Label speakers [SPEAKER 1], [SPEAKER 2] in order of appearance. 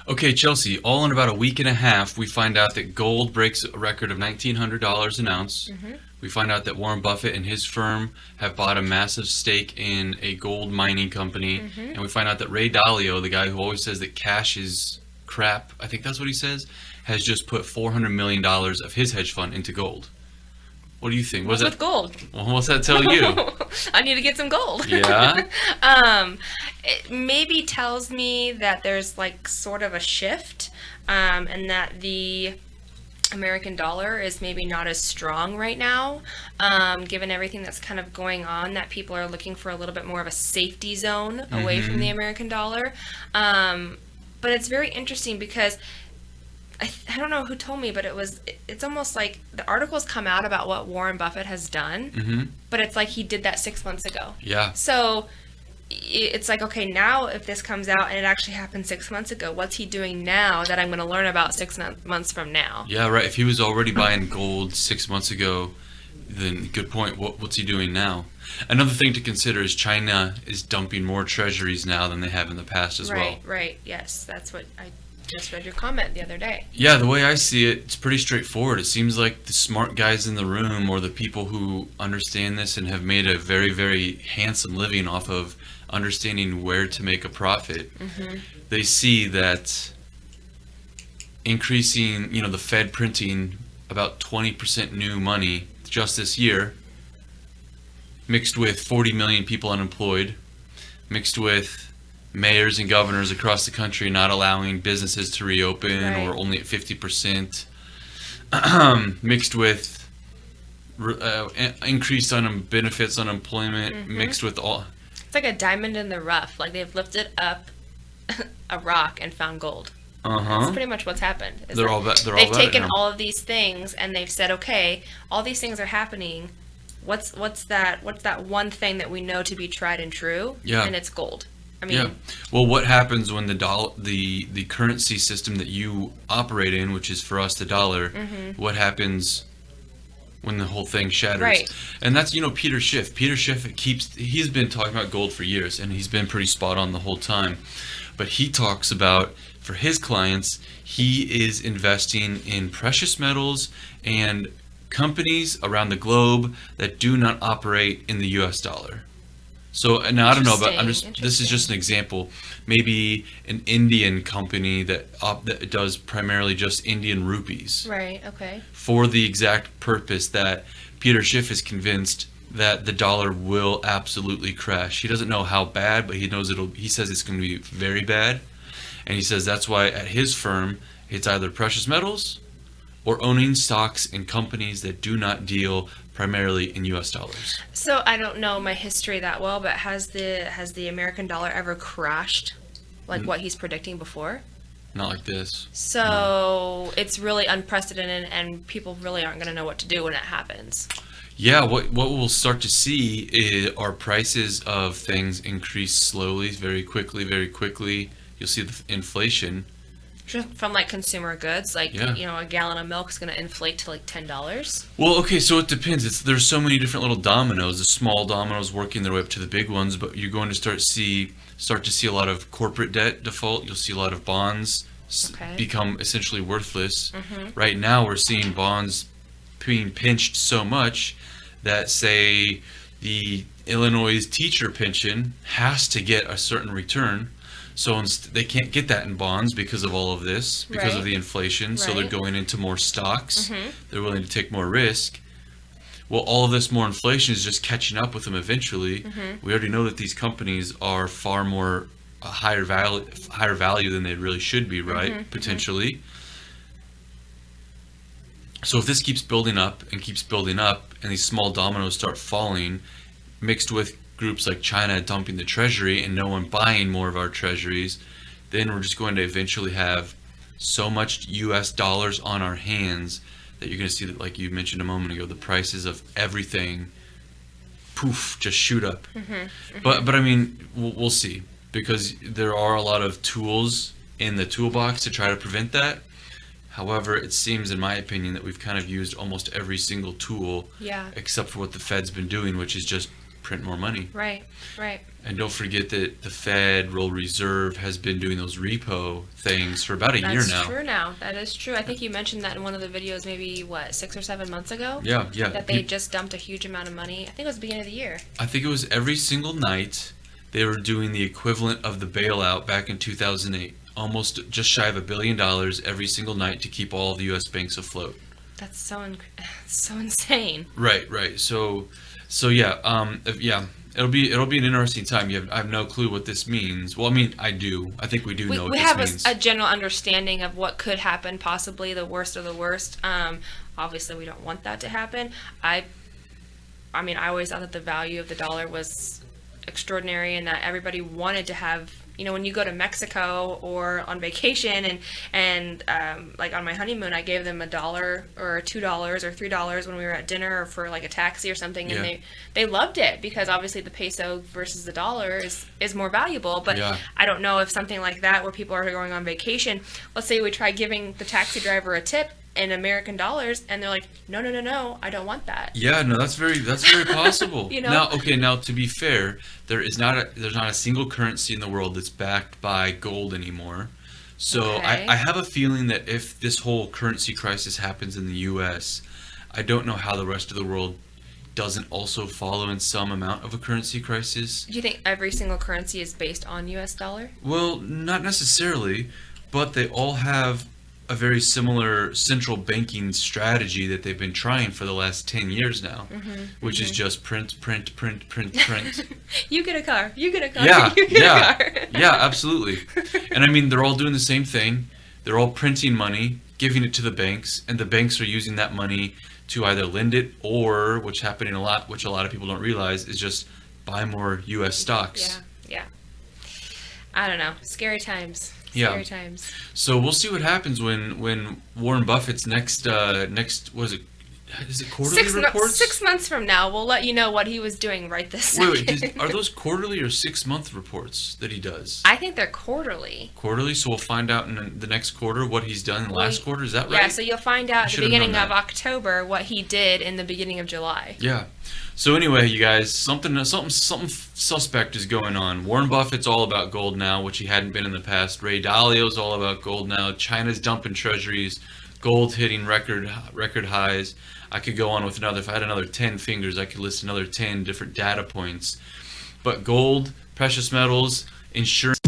[SPEAKER 1] Okay, Chelsea, all in about a week and a half, we find out that gold breaks a record of $1,900 an ounce.
[SPEAKER 2] Hmm.
[SPEAKER 1] We find out that Warren Buffett and his firm have bought a massive stake in a gold mining company.
[SPEAKER 2] Hmm.
[SPEAKER 1] And we find out that Ray Dalio, the guy who always says that cash is crap, I think that's what he says, has just put $400 million of his hedge fund into gold. What do you think? What
[SPEAKER 2] What's
[SPEAKER 1] does
[SPEAKER 2] with
[SPEAKER 1] that,
[SPEAKER 2] gold?
[SPEAKER 1] well, what's that tell you?
[SPEAKER 2] I need to get some gold.
[SPEAKER 1] Yeah?
[SPEAKER 2] It maybe tells me that there's like sort of a shift, and that the American dollar is maybe not as strong right now, given everything that's kind of going on, that people are looking for a little bit more of a safety zone away from the American dollar. But it's very interesting because I don't know who told me, but it's almost like the articles come out about what Warren Buffett has done,
[SPEAKER 1] Mm-hmm.
[SPEAKER 2] but it's like he did that 6 months ago.
[SPEAKER 1] Yeah.
[SPEAKER 2] So it's like, okay, now if this comes out and it actually happened 6 months ago, what's he doing now that I'm going to learn about months from now?
[SPEAKER 1] Yeah, right. If he was already buying gold 6 months ago, then good point. What's he doing now? Another thing to consider is China is dumping more treasuries now than they have in the past as well.
[SPEAKER 2] Right, right. Yes, that's what I just read your comment the other day.
[SPEAKER 1] Yeah, the way I see it, it's pretty straightforward. It seems like the smart guys in the room, or the people who understand this and have made a very, very handsome living off of understanding where to make a profit, they see that increasing, the Fed printing about 20% new money just this year, mixed with 40 million people unemployed, mixed with mayors and governors across the country not allowing businesses to reopen
[SPEAKER 2] Right.
[SPEAKER 1] or only at 50%, mixed with increased benefits unemployment, mixed with all.
[SPEAKER 2] It's like a diamond in the rough. Like they've lifted up a rock and found gold. That's
[SPEAKER 1] Uh-huh.
[SPEAKER 2] pretty much what's happened. is
[SPEAKER 1] They're
[SPEAKER 2] that
[SPEAKER 1] all they're all
[SPEAKER 2] They've
[SPEAKER 1] about it
[SPEAKER 2] taken
[SPEAKER 1] now.
[SPEAKER 2] all of these things and they've said, okay, all these things are happening. What's that one thing that we know to be tried and true?
[SPEAKER 1] Yeah.
[SPEAKER 2] And it's gold. I mean,
[SPEAKER 1] Yeah. Well, what happens when the currency system that you operate in, which is for us the dollar, what happens when the whole thing shatters?
[SPEAKER 2] Right.
[SPEAKER 1] And that's, Peter Schiff. Peter Schiff he's been talking about gold for years, and he's been pretty spot on the whole time. But he talks about, for his clients, he is investing in precious metals and companies around the globe that do not operate in the US dollar. So now I don't know, but this is just an example. Maybe an Indian company that does primarily just Indian rupees,
[SPEAKER 2] right, okay.
[SPEAKER 1] for the exact purpose that Peter Schiff is convinced that the dollar will absolutely crash. He doesn't know how bad, but he knows he says it's going to be very bad. And he says that's why at his firm, it's either precious metals or owning stocks in companies that do not deal primarily in US dollars.
[SPEAKER 2] So I don't know my history that well, but has the American dollar ever crashed like what he's predicting before?
[SPEAKER 1] Not like this.
[SPEAKER 2] So it's really unprecedented and people really aren't going to know what to do when it happens.
[SPEAKER 1] Yeah, what we'll start to see are prices of things increase slowly, very quickly, very quickly. You'll see the inflation.
[SPEAKER 2] Just from like consumer goods, like
[SPEAKER 1] Yeah.
[SPEAKER 2] a gallon of milk is going to inflate to like $10.
[SPEAKER 1] Well, okay, so it depends. There's so many different little dominoes, the small dominoes working their way up to the big ones, but you're going to start to see a lot of corporate debt default. You'll see a lot of bonds
[SPEAKER 2] Okay.
[SPEAKER 1] become essentially worthless. Right now we're seeing bonds being pinched so much that, say, the Illinois teacher pension has to get a certain return. So they can't get that in bonds because of all of this, because of
[SPEAKER 2] Right.
[SPEAKER 1] the inflation. So they're
[SPEAKER 2] Right.
[SPEAKER 1] going into more stocks. They're willing to take more risk. Well, all of this more inflation is just catching up with them eventually. We already know that these companies are far more higher value than they really should be, right? Potentially. So if this keeps building up and keeps building up, and these small dominoes start falling, mixed with groups like China dumping the treasury and no one buying more of our treasuries, then we're just going to eventually have so much US dollars on our hands that you're going to see that, like you mentioned a moment ago, the prices of everything, poof, just shoot up. But I mean, we'll see, because there are a lot of tools in the toolbox to try to prevent that. However, it seems, in my opinion, that we've kind of used almost every single tool
[SPEAKER 2] Yeah.
[SPEAKER 1] except for what the Fed's been doing, which is just print more money.
[SPEAKER 2] Right. Right.
[SPEAKER 1] And don't forget that the Federal Reserve has been doing those repo things for about a year now.
[SPEAKER 2] That's true now. That is true. I think you mentioned that in one of the videos maybe, 6 or 7 months ago?
[SPEAKER 1] Yeah.
[SPEAKER 2] That they just dumped a huge amount of money. I think it was the beginning of the year.
[SPEAKER 1] I think it was every single night they were doing the equivalent of the bailout back in 2008. Almost just shy of $1 billion every single night to keep all of the U.S. banks afloat.
[SPEAKER 2] That's so insane.
[SPEAKER 1] Right. So yeah, it'll be an interesting time. I have no clue what this means. Well, I mean, I do. I think we do know what
[SPEAKER 2] We
[SPEAKER 1] this
[SPEAKER 2] have
[SPEAKER 1] means.
[SPEAKER 2] a general understanding of what could happen, possibly the worst of the worst. Obviously, we don't want that to happen. I mean, I always thought that the value of the dollar was extraordinary and that everybody wanted to have, when you go to Mexico or on vacation and like on my honeymoon, I gave them $1 or $2 or $3 when we were at dinner or for like a taxi or something, and
[SPEAKER 1] Yeah.
[SPEAKER 2] they loved it because obviously the peso versus the dollar is more valuable. But
[SPEAKER 1] Yeah.
[SPEAKER 2] I don't know if something like that where people are going on vacation, let's say we try giving the taxi driver a tip in American dollars, and they're like, no, I don't want that.
[SPEAKER 1] Yeah, no, that's very possible.
[SPEAKER 2] You know?
[SPEAKER 1] Now to be fair, there's not a single currency in the world that's backed by gold anymore. So
[SPEAKER 2] Okay.
[SPEAKER 1] I have a feeling that if this whole currency crisis happens in the U.S., I don't know how the rest of the world doesn't also follow in some amount of a currency crisis.
[SPEAKER 2] Do you think every single currency is based on US dollar?
[SPEAKER 1] Well, not necessarily, but they all have a very similar central banking strategy that they've been trying for the last 10 years now, which is just print.
[SPEAKER 2] You get a car. You get a car.
[SPEAKER 1] Yeah,
[SPEAKER 2] You get
[SPEAKER 1] yeah,
[SPEAKER 2] a car.
[SPEAKER 1] yeah, absolutely. And I mean, they're all doing the same thing. They're all printing money, giving it to the banks, and the banks are using that money to either lend it or, which happening a lot, which a lot of people don't realize, is just buy more U.S. stocks.
[SPEAKER 2] Yeah. I don't know. Scary times.
[SPEAKER 1] Yeah.
[SPEAKER 2] Scary times.
[SPEAKER 1] So we'll see what happens when Warren Buffett's next was it is it quarterly reports?
[SPEAKER 2] 6 months from now, we'll let you know what he was doing right this second.
[SPEAKER 1] Wait, are those quarterly or 6-month reports that he does?
[SPEAKER 2] I think they're quarterly.
[SPEAKER 1] Quarterly, so we'll find out in the next quarter what he's done in the last quarter. Is that right?
[SPEAKER 2] Yeah, so you'll find out at the
[SPEAKER 1] should've
[SPEAKER 2] beginning
[SPEAKER 1] known
[SPEAKER 2] of
[SPEAKER 1] that.
[SPEAKER 2] October what he did in the beginning of July.
[SPEAKER 1] Yeah. So anyway, you guys, something suspect is going on. Warren Buffett's all about gold now, which he hadn't been in the past. Ray Dalio's all about gold now. China's dumping treasuries. Gold hitting record highs. I could go on with if I had another 10 fingers, I could list another 10 different data points. But gold, precious metals, insurance.